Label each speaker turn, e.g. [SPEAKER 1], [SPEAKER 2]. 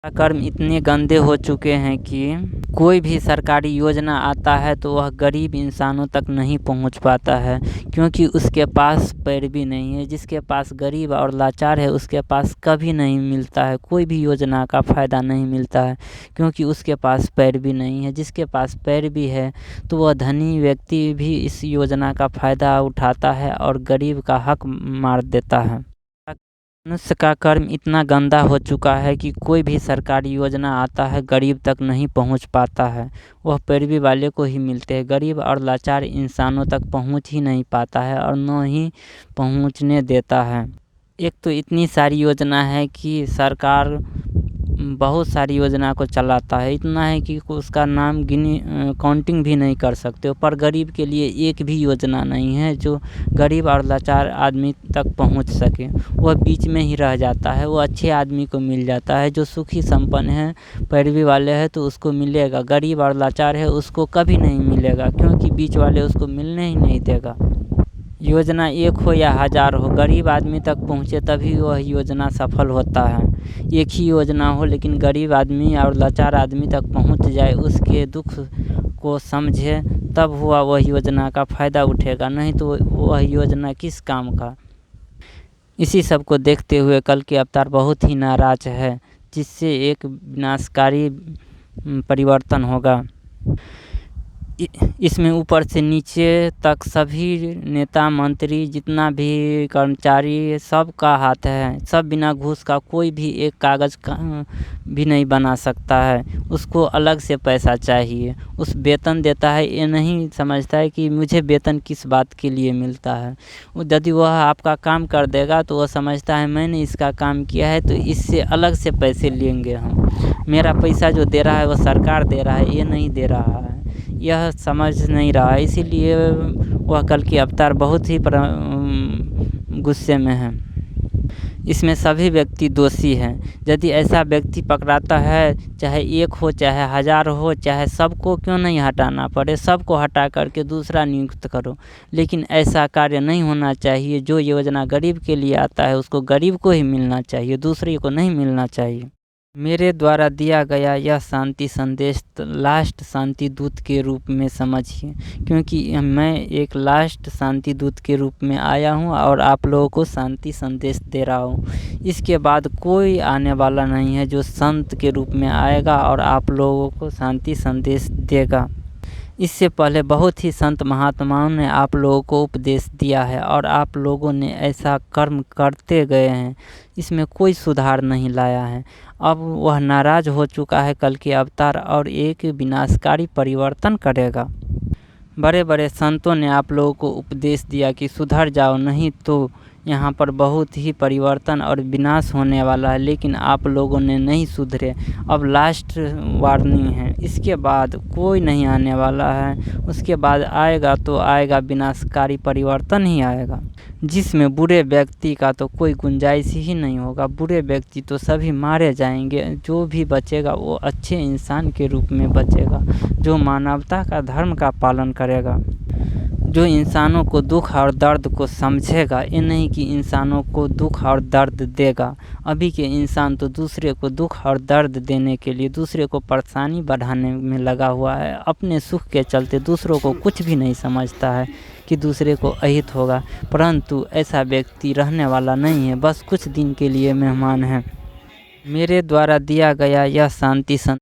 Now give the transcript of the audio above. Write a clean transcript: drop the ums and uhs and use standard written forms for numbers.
[SPEAKER 1] कर्म इतने गंदे हो चुके हैं कि कोई भी सरकारी योजना आता है तो वह गरीब इंसानों तक नहीं पहुंच पाता है, क्योंकि उसके पास पैरवी नहीं है। जिसके पास गरीब और लाचार है उसके पास कभी नहीं मिलता है, कोई भी योजना का फ़ायदा नहीं मिलता है, क्योंकि उसके पास पैरवी नहीं है। जिसके पास पैरवी है तो वह धनी व्यक्ति भी इस योजना का फ़ायदा उठाता है और गरीब का हक मार देता है। मनुष्य का कर्म इतना गंदा हो चुका है कि कोई भी सरकारी योजना आता है गरीब तक नहीं पहुंच पाता है, वह पैरवी वाले को ही मिलते हैं। गरीब और लाचार इंसानों तक पहुंच ही नहीं पाता है और न ही पहुंचने देता है। एक तो इतनी सारी योजना है कि सरकार बहुत सारी योजना को चलाता है, इतना है कि उसका नाम काउंटिंग भी नहीं कर सकते, पर गरीब के लिए एक भी योजना नहीं है जो गरीब और लाचार आदमी तक पहुंच सके। वह बीच में ही रह जाता है, वो अच्छे आदमी को मिल जाता है। जो सुखी संपन्न है, पैरवी वाले हैं तो उसको मिलेगा, गरीब और लाचार है उसको कभी नहीं मिलेगा, क्योंकि बीच वाले उसको मिलने ही नहीं देगा। योजना एक हो या हज़ार हो, गरीब आदमी तक पहुँचे तभी वह योजना सफल होता है। एक ही योजना हो लेकिन गरीब आदमी और लाचार आदमी तक पहुँच जाए, उसके दुख को समझे, तब हुआ वह योजना का फ़ायदा उठेगा, नहीं तो वह योजना किस काम का। इसी सब को देखते हुए कल के अवतार बहुत ही नाराज़ है, जिससे एक विनाशकारी परिवर्तन होगा। इसमें ऊपर से नीचे तक सभी नेता मंत्री जितना भी कर्मचारी सबका हाथ है, सब बिना घूस का कोई भी एक कागज़ का भी नहीं बना सकता है। उसको अलग से पैसा चाहिए, उस वेतन देता है, ये नहीं समझता है कि मुझे वेतन किस बात के लिए मिलता है। यदि वह आपका काम कर देगा तो वह समझता है मैंने इसका काम किया है तो इससे अलग से पैसे लेंगे हम, मेरा पैसा जो दे रहा है वह सरकार दे रहा है, ये नहीं दे रहा है, यह समझ नहीं रहा है। इसीलिए वह कल की अवतार बहुत ही गुस्से में है। इसमें सभी व्यक्ति दोषी हैं। यदि ऐसा व्यक्ति पकड़ाता है, चाहे एक हो चाहे हज़ार हो, चाहे सबको क्यों नहीं हटाना पड़े, सबको हटा करके दूसरा नियुक्त करो, लेकिन ऐसा कार्य नहीं होना चाहिए। जो योजना गरीब के लिए आता है उसको गरीब को ही मिलना चाहिए, दूसरे को नहीं मिलना चाहिए। मेरे द्वारा दिया गया यह शांति संदेश लास्ट शांति दूत के रूप में समझिए, क्योंकि मैं एक लास्ट शांति दूत के रूप में आया हूं और आप लोगों को शांति संदेश दे रहा हूं। इसके बाद कोई आने वाला नहीं है जो संत के रूप में आएगा और आप लोगों को शांति संदेश देगा। इससे पहले बहुत ही संत महात्माओं ने आप लोगों को उपदेश दिया है और आप लोगों ने ऐसा कर्म करते गए हैं, इसमें कोई सुधार नहीं लाया है। अब वह नाराज़ हो चुका है कल के अवतार और एक विनाशकारी परिवर्तन करेगा। बड़े बड़े संतों ने आप लोगों को उपदेश दिया कि सुधर जाओ, नहीं तो यहाँ पर बहुत ही परिवर्तन और विनाश होने वाला है, लेकिन आप लोगों ने नहीं सुधरे। अब लास्ट वार्निंग है, इसके बाद कोई नहीं आने वाला है। उसके बाद आएगा तो आएगा विनाशकारी परिवर्तन ही आएगा, जिसमें बुरे व्यक्ति का तो कोई गुंजाइश ही नहीं होगा। बुरे व्यक्ति तो सभी मारे जाएंगे, जो भी बचेगा वो अच्छे इंसान के रूप में बचेगा, जो मानवता का धर्म का पालन करेगा, जो इंसानों को दुख और दर्द को समझेगा, ये नहीं कि इंसानों को दुख और दर्द देगा। अभी के इंसान तो दूसरे को दुख और दर्द देने के लिए, दूसरे को परेशानी बढ़ाने में लगा हुआ है। अपने सुख के चलते दूसरों को कुछ भी नहीं समझता है कि दूसरे को अहित होगा, परंतु ऐसा व्यक्ति रहने वाला नहीं है, बस कुछ दिन के लिए मेहमान है। मेरे द्वारा दिया गया यह शांति